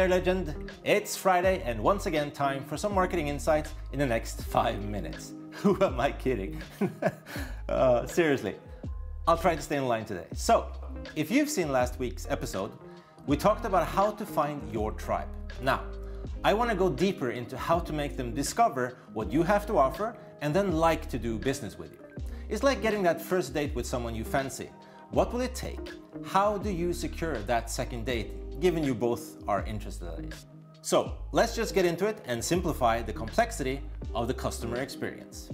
there, legend. It's Friday and once again time for some marketing insights in the next 5 minutes. Who am I kidding? Seriously, I'll try to stay in line today. So, if you've seen last week's episode, we talked about how to find your tribe. Now, I want to go deeper into how to make them discover what you have to offer and then like to do business with you. It's like getting that first date with someone you fancy. What will it take? How do you secure that second date, given you both are interested in it? So let's just get into it and simplify the complexity of the customer experience.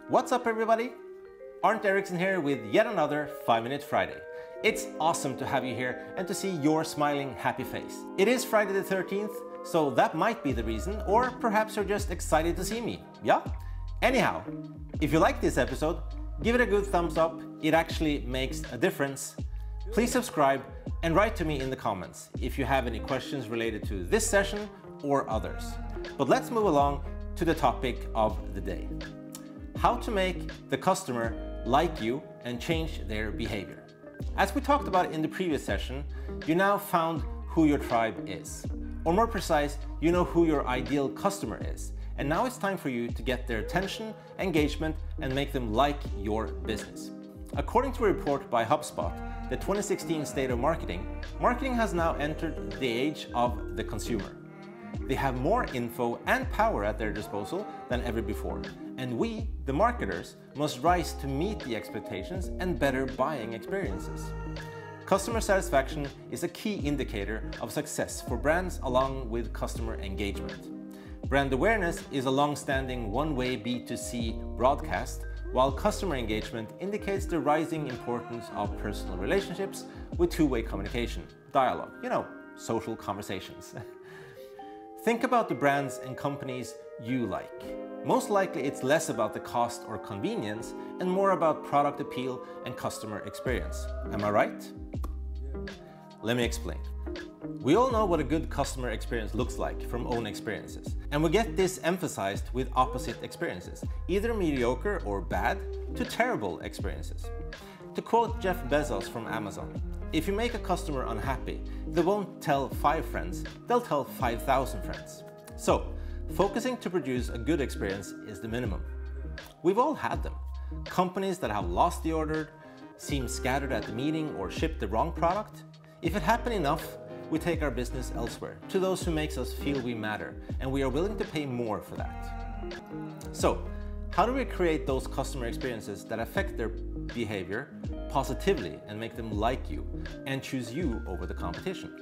What's up, everybody? Arnt Eriksen here with yet another 5-Minute Friday. It's awesome to have you here and to see your smiling, happy face. It is Friday the 13th, so that might be the reason, or perhaps you're just excited to see me, yeah? Anyhow, if you like this episode, give it a good thumbs up. It actually makes a difference. Please subscribe and write to me in the comments if you have any questions related to this session or others. But let's move along to the topic of the day. How to make the customer like you and change their behavior. As we talked about in the previous session, you now found who your tribe is. Or more precise, you know who your ideal customer is. And now it's time for you to get their attention, engagement, and make them like your business. According to a report by HubSpot, the 2016 State of Marketing, marketing has now entered the age of the consumer. They have more info and power at their disposal than ever before. And we, the marketers, must rise to meet the expectations and better buying experiences. Customer satisfaction is a key indicator of success for brands along with customer engagement. Brand awareness is a long-standing one-way B2C broadcast, while customer engagement indicates the rising importance of personal relationships with two-way communication, dialogue, social conversations. Think about the brands and companies you like. Most likely it's less about the cost or convenience and more about product appeal and customer experience. Am I right? Let me explain. We all know what a good customer experience looks like from own experiences. And we get this emphasized with opposite experiences, either mediocre or bad to terrible experiences. To quote Jeff Bezos from Amazon, if you make a customer unhappy, they won't tell 5 friends, they'll tell 5,000 friends. So, focusing to produce a good experience is the minimum. We've all had them. Companies that have lost the order, seem scattered at the meeting, or shipped the wrong product. If it happened enough, we take our business elsewhere, to those who makes us feel we matter, and we are willing to pay more for that. So, how do we create those customer experiences that affect their behavior positively and make them like you and choose you over the competition?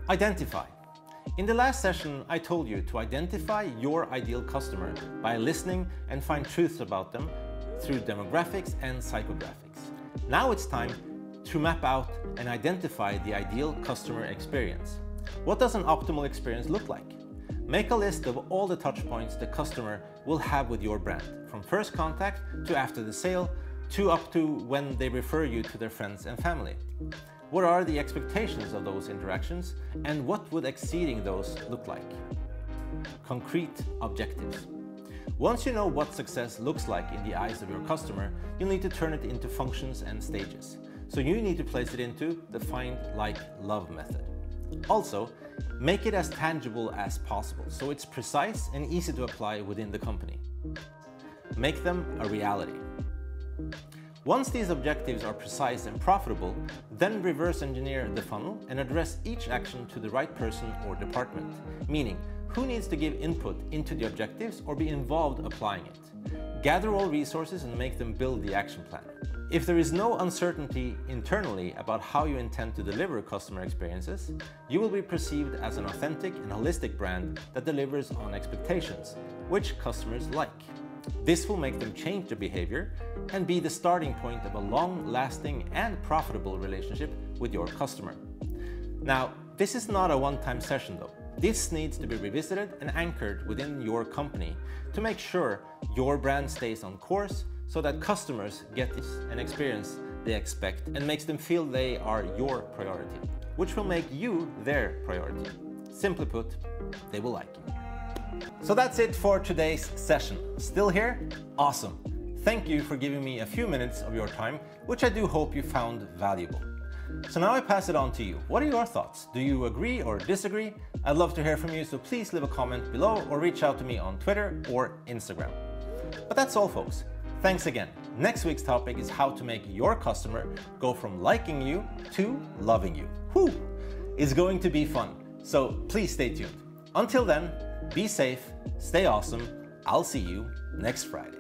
Identify. In the last session, I told you to identify your ideal customer by listening and find truths about them through demographics and psychographics. Now it's time to map out and identify the ideal customer experience. What does an optimal experience look like? Make a list of all the touch points the customer will have with your brand, from first contact to after the sale, to up to when they refer you to their friends and family. What are the expectations of those interactions, and what would exceeding those look like? Concrete objectives. Once you know what success looks like in the eyes of your customer, you'll need to turn it into functions and stages. So you need to place it into the find, like, love method. Also, make it as tangible as possible, so it's precise and easy to apply within the company. Make them a reality. Once these objectives are precise and profitable, then reverse engineer the funnel and address each action to the right person or department, meaning who needs to give input into the objectives or be involved applying it. Gather all resources and make them build the action plan. If there is no uncertainty internally about how you intend to deliver customer experiences, you will be perceived as an authentic and holistic brand that delivers on expectations, which customers like. This will make them change their behavior and be the starting point of a long-lasting and profitable relationship with your customer. Now, this is not a one-time session though. This needs to be revisited and anchored within your company to make sure your brand stays on course so that customers get an experience they expect and makes them feel they are your priority, which will make you their priority. Simply put, they will like you. So that's it for today's session. Still here? Awesome. Thank you for giving me a few minutes of your time, which I do hope you found valuable. So now I pass it on to you. What are your thoughts? Do you agree or disagree? I'd love to hear from you, so please leave a comment below or reach out to me on Twitter or Instagram. But that's all, folks. Thanks again. Next week's topic is how to make your customer go from liking you to loving you. Whew! It's going to be fun, so please stay tuned. Until then, be safe, stay awesome. I'll see you next Friday.